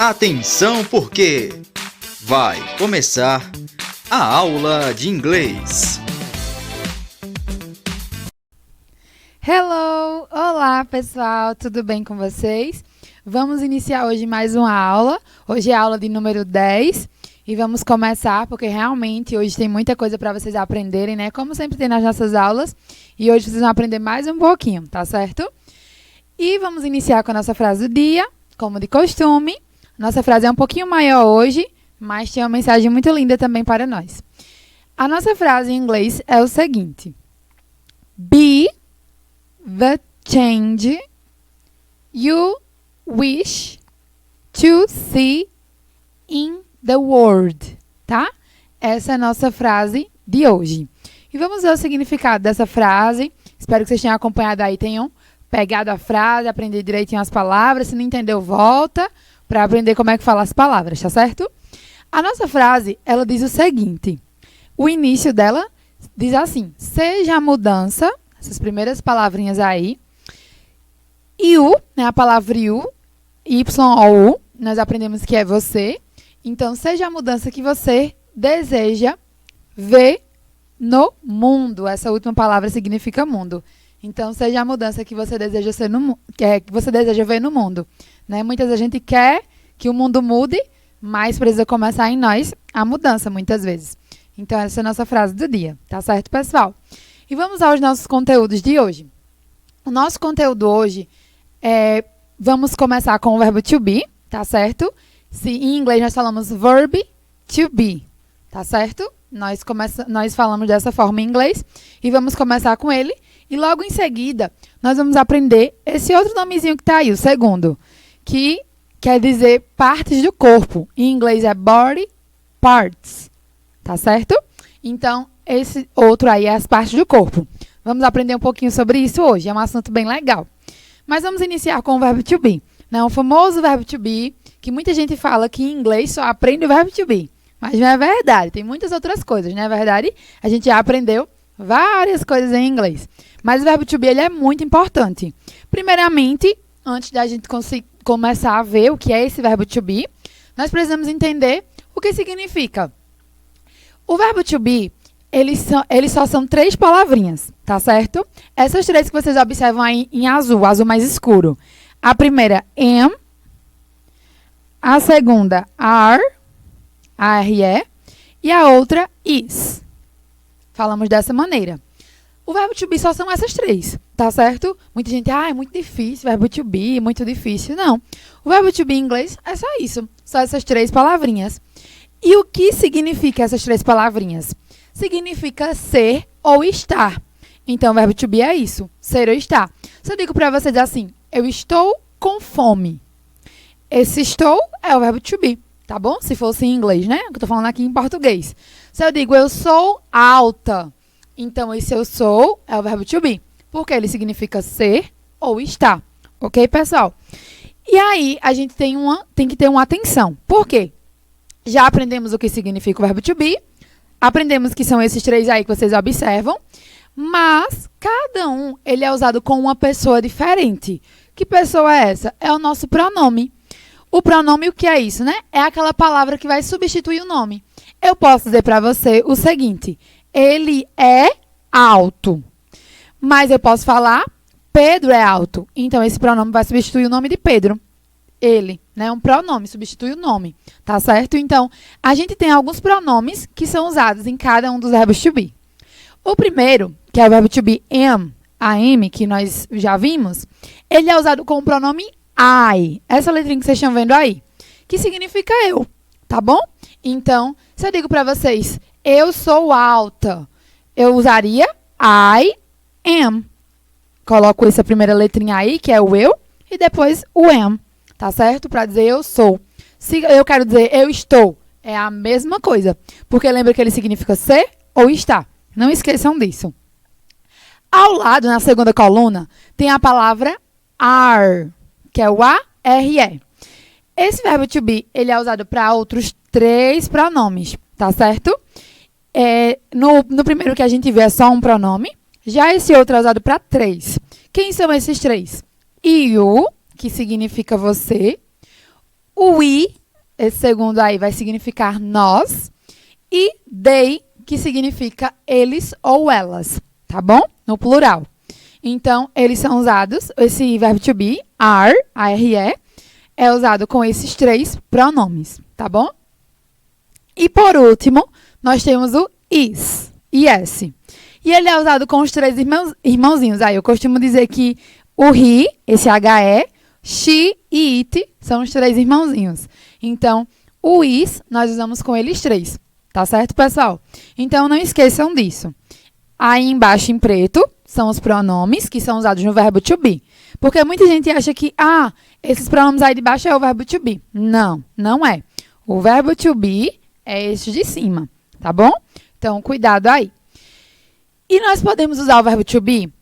Atenção, porque vai começar a aula de inglês. Hello! Olá, pessoal! Tudo bem com vocês? Vamos iniciar hoje mais uma aula. Hoje é a aula de número 10 e vamos começar porque realmente hoje tem muita coisa para vocês aprenderem, né? Como sempre tem nas nossas aulas. E hoje vocês vão aprender mais um pouquinho, tá certo? E vamos iniciar com a nossa frase do dia, como de costume. Nossa frase é um pouquinho maior hoje, mas tem uma mensagem muito linda também para nós. A nossa frase em inglês é o seguinte: Be the change you wish to see in the world, tá? Essa é a nossa frase de hoje. E vamos ver o significado dessa frase. Espero que vocês tenham acompanhado aí, tenham pegado a frase, aprendido direitinho as palavras. Se não entendeu, volta para aprender como é que fala as palavras, tá certo? A nossa frase, ela diz o seguinte. O início dela diz assim: seja a mudança, essas primeiras palavrinhas aí. You, né, a palavra you, Y-O-U, nós aprendemos que é você. Então, seja a mudança que você deseja ver no mundo. Essa última palavra significa mundo. Então, seja a mudança que você deseja ser que você deseja ver no mundo. Né? Muitas vezes a gente quer que o mundo mude, mas precisa começar em nós a mudança, muitas vezes. Então, essa é a nossa frase do dia. Tá certo, pessoal? E vamos aos nossos conteúdos de hoje. O nosso conteúdo hoje vamos começar com o verbo to be, tá certo? Se em inglês nós falamos verb to be, tá certo? Nós falamos dessa forma em inglês e vamos começar com ele. E logo em seguida, nós vamos aprender esse outro nomezinho que está aí, o segundo, que quer dizer partes do corpo. Em inglês é body parts, tá certo? Então, esse outro aí é as partes do corpo. Vamos aprender um pouquinho sobre isso hoje, é um assunto bem legal. Mas vamos iniciar com o verbo to be. Né? O famoso verbo to be, que muita gente fala que em inglês só aprende o verbo to be. Mas não é verdade, tem muitas outras coisas, não é verdade? A gente já aprendeu várias coisas em inglês. Mas o verbo to be ele é muito importante. Primeiramente, antes da gente começar a ver o que é esse verbo to be, nós precisamos entender o que significa. O verbo to be, eles só são 3 palavrinhas, tá certo? Essas 3 que vocês observam aí em azul, azul mais escuro. A primeira, am. A segunda, are, A-R-E. E a outra, is. Falamos dessa maneira. O verbo to be só são essas 3, tá certo? Muita gente, é muito difícil, verbo to be, muito difícil. Não. O verbo to be em inglês é só isso, só essas 3 palavrinhas. E o que significa essas 3 palavrinhas? Significa ser ou estar. Então, o verbo to be é isso, ser ou estar. Se eu digo para vocês assim, eu estou com fome. Esse estou é o verbo to be, tá bom? Se fosse em inglês, né? Eu tô falando aqui em português. Se eu digo eu sou alta, então esse eu sou é o verbo to be, porque ele significa ser ou estar. Ok, pessoal? E aí, a gente tem que ter uma atenção. Por quê? Já aprendemos o que significa o verbo to be, aprendemos que são esses 3 aí que vocês observam, mas cada um ele é usado com uma pessoa diferente. Que pessoa é essa? É o nosso pronome. O pronome, o que é isso, né? É aquela palavra que vai substituir o nome. Eu posso dizer para você o seguinte: ele é alto. Mas eu posso falar, Pedro é alto. Então, esse pronome vai substituir o nome de Pedro. Ele, né? Um pronome, substitui o nome. Tá certo? Então, a gente tem alguns pronomes que são usados em cada um dos verbos to be. O primeiro, que é o verbo to be am, que nós já vimos, ele é usado com o pronome I. Essa letrinha que vocês estão vendo aí, que significa eu, tá bom? Então, se eu digo para vocês, eu sou alta, eu usaria I am. Coloco essa primeira letrinha aí, que é o eu, e depois o am, tá certo? Para dizer eu sou. Se eu quero dizer eu estou, é a mesma coisa, porque lembra que ele significa ser ou estar. Não esqueçam disso. Ao lado, na segunda coluna, tem a palavra are, que é o A-R-E. Esse verbo to be, ele é usado para outros 3 pronomes, tá certo? No primeiro que a gente vê é só um pronome. Já esse outro é usado para 3. Quem são esses 3? You, que significa você. O we, esse segundo aí, vai significar nós. E they, que significa eles ou elas, tá bom? No plural. Então, eles são usados, esse verbo to be, are, A-R-E, é usado com esses 3 pronomes, tá bom? E por último, nós temos o is, is. E ele é usado com os 3 irmãozinhos. Aí eu costumo dizer que o he, esse H-E, she e it são os 3 irmãozinhos. Então, o is nós usamos com eles 3. Tá certo, pessoal? Então, não esqueçam disso. Aí embaixo em preto são os pronomes que são usados no verbo to be. Porque muita gente acha que, esses pronomes aí de baixo é o verbo to be. Não, não é. O verbo to be é este de cima, tá bom? Então, cuidado aí. E nós podemos usar o verbo to be?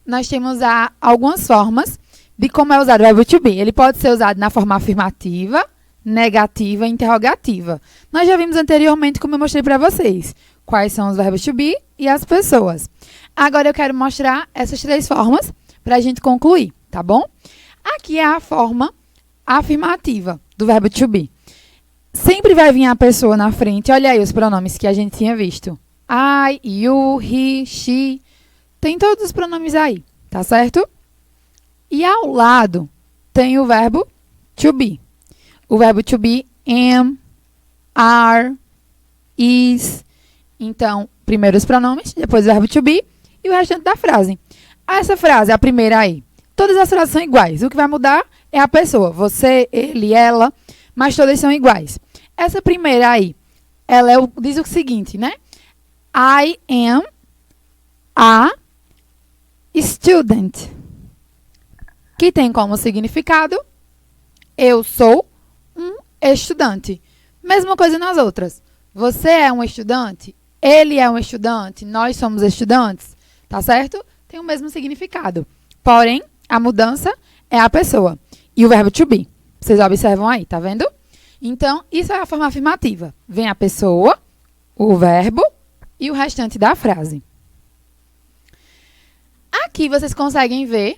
Nós temos algumas formas de como é usado o verbo to be. Ele pode ser usado na forma afirmativa, negativa e interrogativa. Nós já vimos anteriormente, como eu mostrei para vocês, quais são os verbos to be e as pessoas. Agora eu quero mostrar essas 3 formas para a gente concluir, tá bom? Aqui é a forma afirmativa do verbo to be. Sempre vai vir a pessoa na frente. Olha aí os pronomes que a gente tinha visto. I, you, he, she. Tem todos os pronomes aí, tá certo? E ao lado tem o verbo to be. O verbo to be, am, are, is. Então, primeiro os pronomes, depois o verbo to be e o restante da frase. Essa frase, a primeira aí, todas as frases são iguais. O que vai mudar é a pessoa. Você, ele, ela, mas todas são iguais. Essa primeira aí, ela diz o seguinte, né? I am a student. Que tem como significado, eu sou um estudante. Mesma coisa nas outras. Você é um estudante, ele é um estudante, nós somos estudantes, tá certo? Tem o mesmo significado. Porém, a mudança é a pessoa. E o verbo to be. Vocês observam aí, tá vendo? Então, isso é a forma afirmativa. Vem a pessoa, o verbo e o restante da frase. Aqui vocês conseguem ver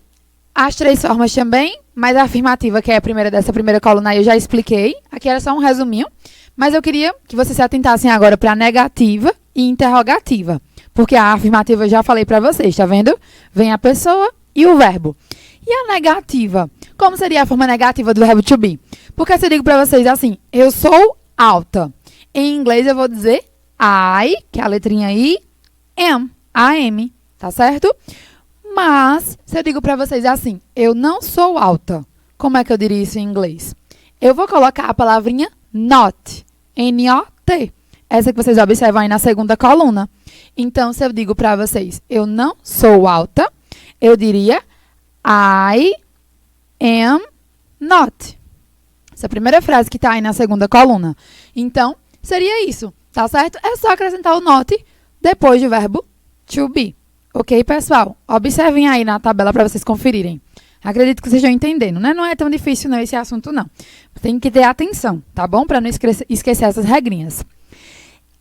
as 3 formas também, mas a afirmativa, que é a primeira dessa primeira coluna aí, eu já expliquei. Aqui era só um resuminho. Mas eu queria que vocês se atentassem agora para a negativa e interrogativa. Porque a afirmativa eu já falei para vocês, tá vendo? Vem a pessoa e o verbo. E a negativa? Como seria a forma negativa do verbo to be? Porque se eu digo para vocês assim, eu sou alta. Em inglês eu vou dizer I, que é a letrinha I, am, A-M, tá certo? Mas, se eu digo para vocês assim, eu não sou alta, como é que eu diria isso em inglês? Eu vou colocar a palavrinha not, N-O-T. Essa que vocês observam aí na segunda coluna. Então, se eu digo para vocês, eu não sou alta, eu diria I am not. Essa é a primeira frase que está aí na segunda coluna. Então, seria isso, tá certo? É só acrescentar o not depois do verbo to be. Ok, pessoal? Observem aí na tabela para vocês conferirem. Acredito que vocês estão entendendo, né? Não é tão difícil não esse assunto, não. Tem que ter atenção, tá bom? Para não esquecer essas regrinhas.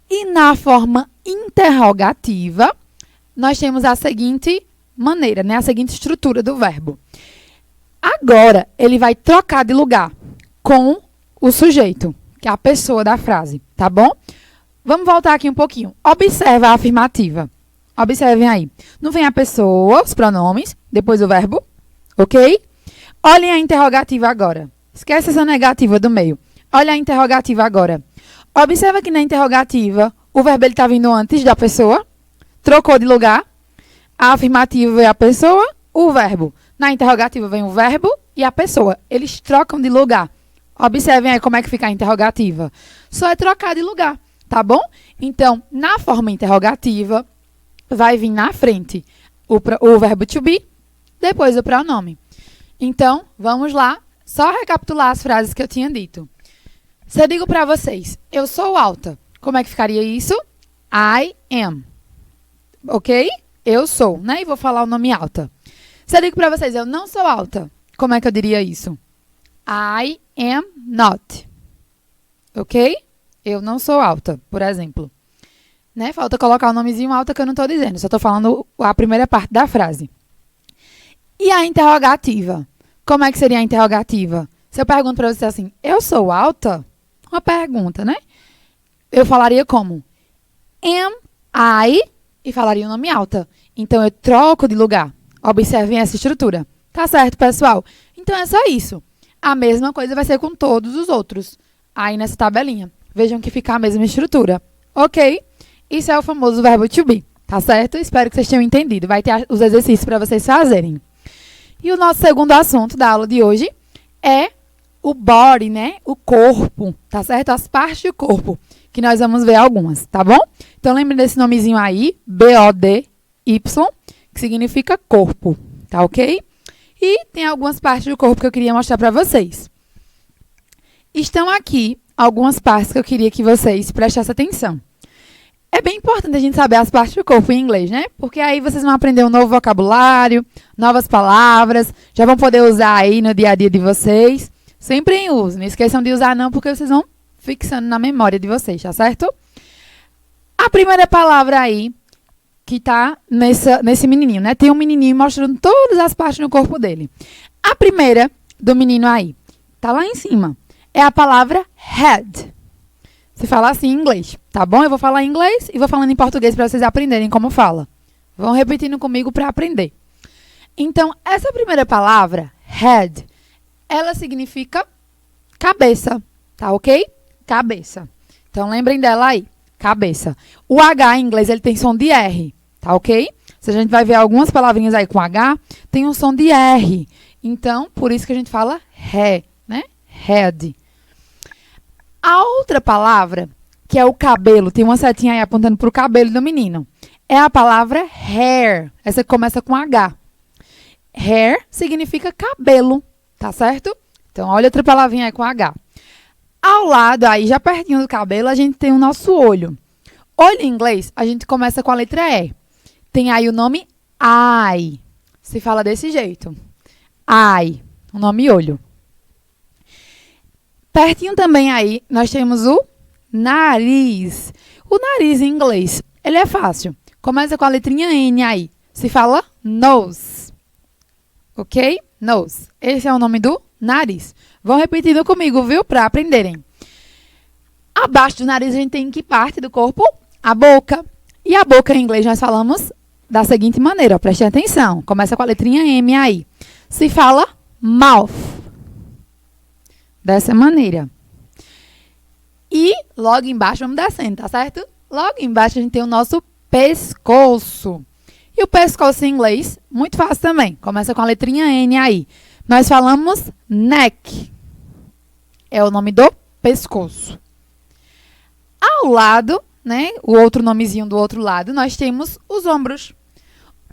E na forma interrogativa, nós temos a seguinte maneira, né? A seguinte estrutura do verbo. Agora, ele vai trocar de lugar com o sujeito, que é a pessoa da frase, tá bom? Vamos voltar aqui um pouquinho. Observa a afirmativa. Observem aí. Não vem a pessoa, os pronomes, depois o verbo, ok? Olhem a interrogativa agora. Esquece essa negativa do meio. Olha a interrogativa agora. Observa que na interrogativa, o verbo está vindo antes da pessoa, trocou de lugar. A afirmativa é a pessoa, o verbo. Na interrogativa vem o verbo e a pessoa. Eles trocam de lugar. Observem aí como é que fica a interrogativa. Só é trocar de lugar, tá bom? Então, na forma interrogativa, vai vir na frente o verbo to be, depois o pronome. Então, vamos lá. Só recapitular as frases que eu tinha dito. Se eu digo para vocês, eu sou alta, como é que ficaria isso? I am. Ok? Eu sou, né? E vou falar o nome alta. Se eu digo para vocês, eu não sou alta, como é que eu diria isso? I am not. Ok? Eu não sou alta, por exemplo. Né? Falta colocar o nomezinho alta que eu não estou dizendo. Só estou falando a primeira parte da frase. E a interrogativa? Como é que seria a interrogativa? Se eu pergunto para você assim, eu sou alta? Uma pergunta, né? Eu falaria como? Am I? E falaria o nome alta. Então, eu troco de lugar. Observem essa estrutura. Tá certo, pessoal? Então, é só isso. A mesma coisa vai ser com todos os outros. Aí, nessa tabelinha. Vejam que fica a mesma estrutura. Ok? Isso é o famoso verbo to be. Tá certo? Espero que vocês tenham entendido. Vai ter os exercícios para vocês fazerem. E o nosso segundo assunto da aula de hoje é o body, né? O corpo, tá certo? As partes do corpo, que nós vamos ver algumas, tá bom? Então, lembre desse nomezinho aí, B-O-D-Y, que significa corpo, tá ok? E tem algumas partes do corpo que eu queria mostrar para vocês. Estão aqui algumas partes que eu queria que vocês prestassem atenção. É bem importante a gente saber as partes do corpo em inglês, né? Porque aí vocês vão aprender um novo vocabulário, novas palavras, já vão poder usar aí no dia a dia de vocês. Sempre em uso. Não esqueçam de usar não, porque vocês vão fixando na memória de vocês, tá certo? A primeira palavra aí, que tá nesse menininho, né? Tem um menininho mostrando todas as partes do corpo dele. A primeira do menino aí, tá lá em cima, é a palavra head. Se fala assim em inglês, tá bom? Eu vou falar em inglês e vou falando em português para vocês aprenderem como fala. Vão repetindo comigo para aprender. Então, essa primeira palavra, head, ela significa cabeça, tá ok? Cabeça. Então, lembrem dela aí, cabeça. O H em inglês, ele tem som de R, tá ok? Se a gente vai ver algumas palavrinhas aí com H, tem um som de R. Então, por isso que a gente fala he, né? Head. A outra palavra, que é o cabelo, tem uma setinha aí apontando para o cabelo do menino, é a palavra hair. Essa que começa com H. Hair significa cabelo, tá certo? Então, olha outra palavrinha aí com H. Ao lado, aí já pertinho do cabelo, a gente tem o nosso olho. Olho em inglês, a gente começa com a letra E. Tem aí o nome eye. Se fala desse jeito. Eye, o nome olho. Pertinho também aí, nós temos o nariz. O nariz em inglês, ele é fácil. Começa com a letrinha N aí. Se fala nose. Ok? Nose. Esse é o nome do nariz. Vão repetindo comigo, viu? Para aprenderem. Abaixo do nariz a gente tem que parte do corpo? A boca. E a boca em inglês nós falamos da seguinte maneira, ó, prestem atenção. Começa com a letrinha M aí. Se fala mouth. Dessa maneira. E logo embaixo, vamos descendo, tá certo? Logo embaixo a gente tem o nosso pescoço. E o pescoço em inglês, muito fácil também. Começa com a letrinha N aí. Nós falamos neck. É o nome do pescoço. Ao lado, né, o outro nomezinho do outro lado, nós temos os ombros.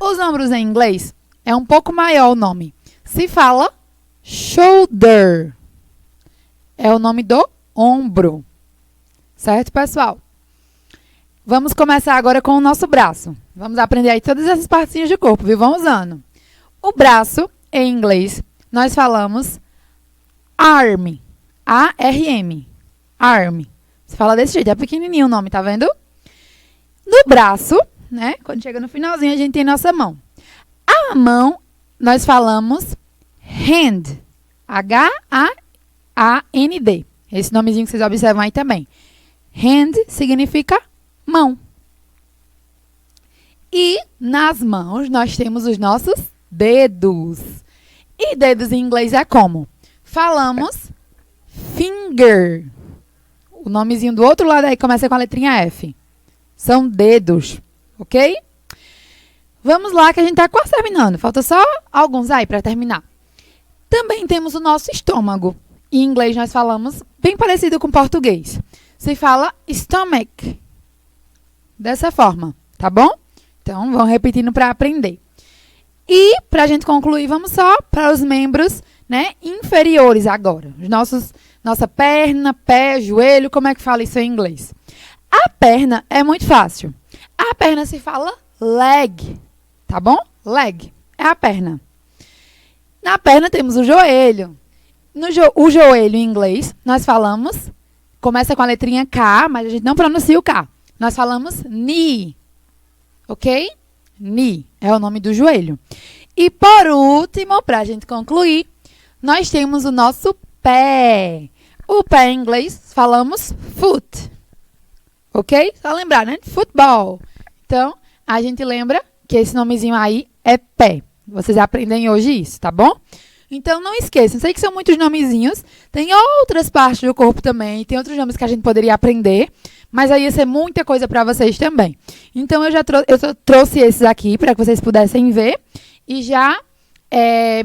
Os ombros em inglês é um pouco maior o nome. Se fala shoulder. É o nome do ombro. Certo, pessoal? Vamos começar agora com o nosso braço. Vamos aprender aí todas essas partezinhas do corpo, viu? Vamos usando. O braço, em inglês, nós falamos arm. A-R-M. Arm. Você fala desse jeito, é pequenininho o nome, tá vendo? No braço, né? Quando chega no finalzinho, a gente tem nossa mão. A mão, nós falamos hand. H-A-A-N-D. Esse nomezinho que vocês observam aí também. Hand significa mão. E nas mãos nós temos os nossos dedos. E dedos em inglês é como? Falamos finger. O nomezinho do outro lado aí começa com a letrinha F. São dedos, ok? Vamos lá que a gente está quase terminando. Falta só alguns aí para terminar. Também temos o nosso estômago. Em inglês nós falamos bem parecido com o português. Se fala stomach. Dessa forma, tá bom? Então, vamos repetindo para aprender. E, para a gente concluir, vamos só para os membros, né, inferiores agora. Nossa perna, pé, joelho, como é que fala isso em inglês? A perna é muito fácil. A perna se fala leg, tá bom? Leg é a perna. Na perna temos o joelho. O joelho em inglês, nós falamos, começa com a letrinha K, mas a gente não pronuncia o K. Nós falamos knee, ok? Knee é o nome do joelho. E por último, para a gente concluir, nós temos o nosso pé. O pé em inglês falamos foot. Ok? Só lembrar, né? Futebol. Então, a gente lembra que esse nomezinho aí é pé. Vocês aprendem hoje isso, tá bom? Então, não esqueçam. Sei que são muitos nomezinhos. Tem outras partes do corpo também. Tem outros nomes que a gente poderia aprender. Mas aí ia ser muita coisa para vocês também. Então, eu trouxe esses aqui para que vocês pudessem ver. E já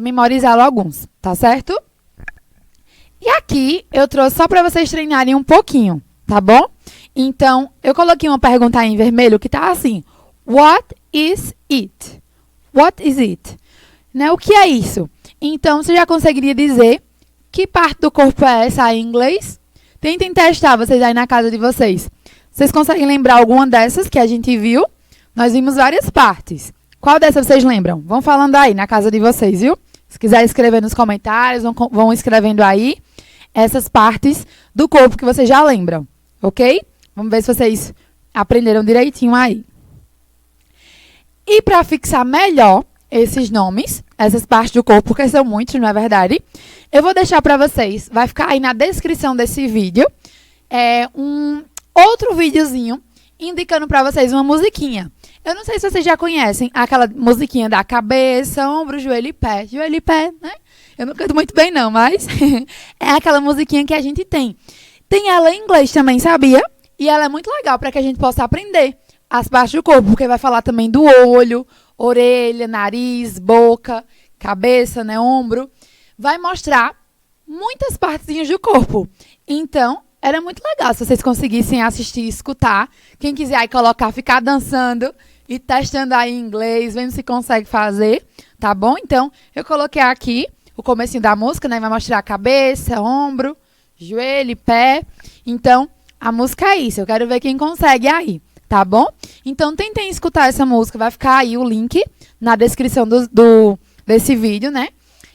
memorizar alguns, tá certo? E aqui, eu trouxe só para vocês treinarem um pouquinho, tá bom? Então, eu coloquei uma pergunta aí em vermelho que tá assim. What is it? What is it? Né? O que é isso? Então, você já conseguiria dizer que parte do corpo é essa aí em inglês? Tentem testar vocês aí na casa de vocês. Vocês conseguem lembrar alguma dessas que a gente viu? Nós vimos várias partes. Qual dessas vocês lembram? Vão falando aí na casa de vocês, viu? Se quiser escrever nos comentários, vão escrevendo aí essas partes do corpo que vocês já lembram, ok? Vamos ver se vocês aprenderam direitinho aí. E para fixar melhor esses nomes, essas partes do corpo, porque são muitos, não é verdade? Eu vou deixar para vocês, vai ficar aí na descrição desse vídeo, um outro videozinho indicando para vocês uma musiquinha. Eu não sei se vocês já conhecem aquela musiquinha da cabeça, ombro, joelho e pé. Joelho e pé, né? Eu não canto muito bem não, mas é aquela musiquinha que a gente tem. Tem ela em inglês também, sabia? E ela é muito legal para que a gente possa aprender as partes do corpo, porque vai falar também do olho, orelha, nariz, boca, cabeça, né, ombro. Vai mostrar muitas partezinhas do corpo. Então, era muito legal se vocês conseguissem assistir e escutar. Quem quiser aí colocar, ficar dançando e testando aí em inglês, vendo se consegue fazer, tá bom? Então, eu coloquei aqui o comecinho da música, né? Vai mostrar a cabeça, ombro, joelho, pé. Então, a música é isso. Eu quero ver quem consegue aí, tá bom? Então, tentem escutar essa música. Vai ficar aí o link na descrição desse vídeo, né?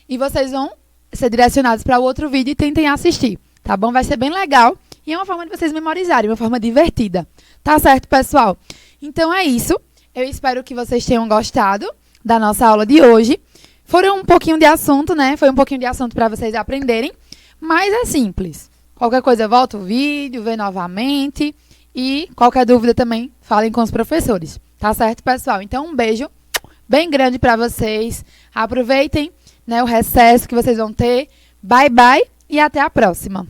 E vocês vão ser direcionados para o outro vídeo e tentem assistir, tá bom? Vai ser bem legal e é uma forma de vocês memorizarem, uma forma divertida. Tá certo, pessoal? Então, é isso. Eu espero que vocês tenham gostado da nossa aula de hoje. Foram um pouquinho de assunto, né? Foi um pouquinho de assunto para vocês aprenderem, mas é simples. Qualquer coisa, volta o vídeo, vê novamente. E qualquer dúvida também, falem com os professores. Tá certo, pessoal? Então, um beijo bem grande para vocês. Aproveitem, né, o recesso que vocês vão ter. Bye, bye e até a próxima.